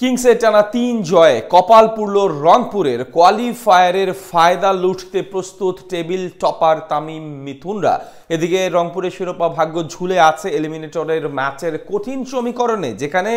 কিংসের টানা ৩ জয়ে কপাল পুড়ল রংপুরের। কোয়ালিফায়ারের ফায়দা লুটতে প্রস্তুত টেবিল টপার তামিম মিথুনরা। এদিকে রংপুরের শিরোপা ভাগ্য ঝুলে আছে এলিমিনেটরের ম্যাচের কঠিন সমীকরণে, যেখানে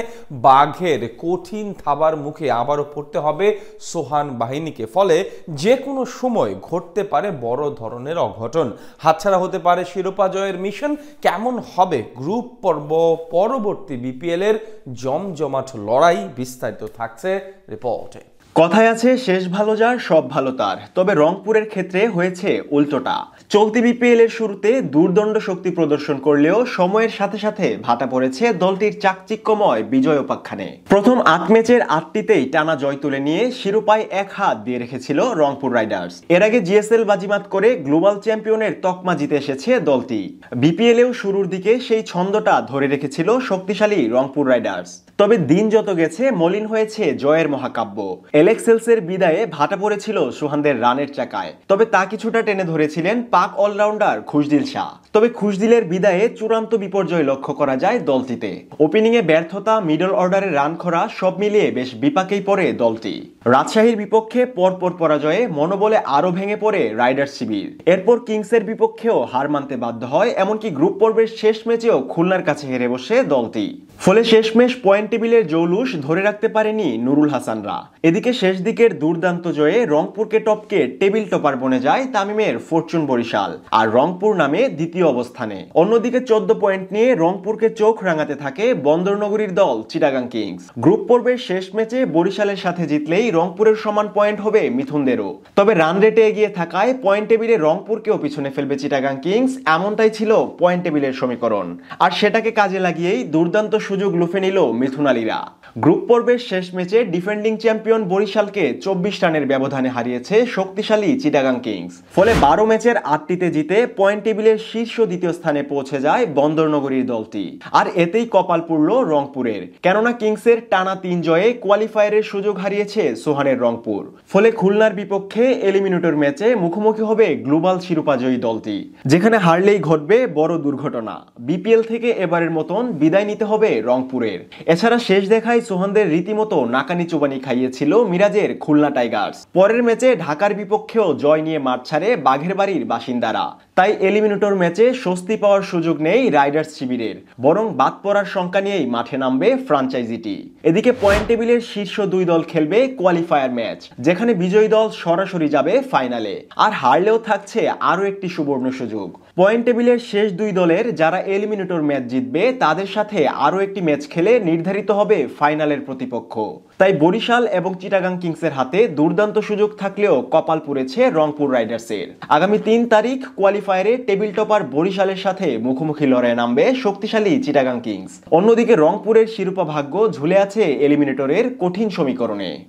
বাঘের কঠিন থাবার মুখে আবারও পড়তে হবে সোহান বাহিনীকে। ফলে যে কোনো সময় ঘটতে পারে বড় ধরনের অঘটন, হাতছাড়া হতে পারে শিরোপা জয়ের মিশন। কেমন হবে গ্রুপ পর্ব পরবর্তী বিপিএল এর জমজমাট লড়াই, বিস্তারিত থাকছে রিপোর্টে। কথায় আছে শেষ ভালো যার সব ভালো তার, তবে রংপুরের ক্ষেত্রে হয়েছে উল্টোটা। চলতি বিপিএল এর শুরুতে দুর্দণ্ড শক্তি প্রদর্শন করলেও সময়ের সাথে সাথে ভাটা পড়েছে দলটির চাকচিক্যময় বিজয় উপাখ্যানে। প্রথম ৮ ম্যাচের ৮টিতেই টানা জয় তুলে নিয়ে শিরোপায় এক হাত দিয়ে রেখেছিল রংপুর রাইডার্স। এর আগে জিএসএল বাজিমাত করে গ্লোবাল চ্যাম্পিয়নের তকমা জিতে এসেছে দলটি। বিপিএল এও শুরুর দিকে সেই ছন্দটা ধরে রেখেছিল শক্তিশালী রংপুর রাইডার্স। তবে দিন যত গেছে মলিন হয়েছে জয়ের মহাকাব্য। এলেক্সেলসের বিদায়ে ভাটা পড়েছিল সোহানদের রানের চাকায়, তবে তা কিছুটা টেনে ধরেছিলেন পাক অলরাউন্ডার খুশদিল শাহ। তবে খুশদিলের বিদায়ে চূড়ান্ত বিপর্যয় লক্ষ্য করা যায় দলটিতে। ওপেনিংয়ে ব্যর্থতা, মিডল অর্ডারে রান খরা, সব মিলিয়ে বেশ বিপাকেই পড়ে দলটি। রাজশাহীর বিপক্ষে পরপর পরাজয়ে মনোবলে আরো ভেঙে পড়ে রাইডার্স শিবির। এরপর কিংসের বিপক্ষেও হার মানতে বাধ্য হয়, এমনকি গ্রুপ পর্বের শেষ ম্যাচেও খুলনার কাছে হেরে বসে দলটি। ফলে শেষমেশ পয়েন্ট টেবিলের জৌলুস ধরে রাখতে পারেনি নুরুল হাসানরা। এদিকে শেষ দিকের দুর্দান্ত জয়ে রংপুরকে টপকে টেবিল টপার বনে যায় তামিমের ফরচুন বরিশাল, আর রংপুর নামে দ্বিতীয় অবস্থানে। অন্যদিকে 14 পয়েন্ট নিয়ে রংপুরকে চোখ রাঙাতে থাকে বন্দরনগরীর দল চিটাগাং কিংস। গ্রুপ পর্বের শেষ ম্যাচে বরিশালের সাথে জিতলেই রংপুরের সমান পয়েন্ট হবে মিথুনদেরও। তবে রান রেটে এগিয়ে থাকায় পয়েন্ট টেবিলে রংপুরকেও পিছনে ফেলবে চিটাগাং কিংস, এমনটাই ছিল পয়েন্ট টেবিলের সমীকরণ। আর সেটাকে কাজে লাগিয়েই দুর্দান্ত সুযোগ লুফে নিল মিথুনালীরা। গ্রুপ পর্বের শেষ ম্যাচে ডিফেন্ডিং চ্যাম্পিয়ন বরিশালকে 24 রানের ব্যবধানে হারিয়েছে শক্তিশালী চিটাগাং কিংস। ফলে 12 ম্যাচের 8টিতে জিতে পয়েন্ট টেবিলের শীর্ষ দ্বিতীয় স্থানে পৌঁছে যায় বন্দরনগরীর দলটি। আর এতেই কপাল পুড়ল রংপুরের, কেননা কিংসের টানা 3 জয়ে কোয়ালিফায়ারের সুযোগ হারিয়েছে সোহানের রংপুর। ফলে খুলনার বিপক্ষে এলিমিনেটর ম্যাচে মুখোমুখি হবে গ্লোবাল শিরোপাজয়ী দলটি, যেখানে হারলেই ঘটবে বড় দুর্ঘটনা। বিপিএল থেকে এবারের মতন বিদায় নিতে হবে রংপুরের। এছাড়া শেষ দেখায় সোহানদের রীতিমতো নাকানি চুবানি খাইয়েছিল মিরাজের খুলনা টাইগার্স। পরের ম্যাচে ঢাকার বিপক্ষেও জয় নিয়ে মাঠ ছাড়ে বাঘের বাড়ির বাসিন্দারা। তাই এলিমিনেটর ম্যাচে স্বস্তি পাওয়ার সুযোগ নেই রাইডার্স শিবিরের, বরং বাদ পড়ার শঙ্কা নিয়েই মাঠে নামবে ফ্রাঞ্চাইজিটি। এদিকে পয়েন্ট টেবিলের শীর্ষ 2 দল খেলবে কোয়ালিফায়ার ম্যাচ, যেখানে বিজয়ী দল সরাসরি যাবে ফাইনালে। আর হারলেও থাকছে আরো একটি সুবর্ণ সুযোগ। পয়েন্ট টেবিলের শেষ 2 দলের যারা এলিমিনেটর ম্যাচ জিতবে তাদের সাথে আরো একটি ম্যাচ খেলে নির্ধারিত হবে ফাইনালের প্রতিপক্ষ। তাই বরিশাল এবং চিটাগাং কিংসের হাতে দুর্দান্ত সুযোগ থাকলেও কপাল পুড়েছে রংপুর রাইডার্সের। আগামী 3 তারিখ কোয়ালিফায়ারে টেবিল টপার বরিশালের সাথে মুখোমুখি লড়াই নামবে শক্তিশালী চিটাগাং কিংস। অন্যদিকে রংপুরের শিরোপা ভাগ্য ঝুলে আছে এলিমিনেটরের কঠিন সমীকরণে।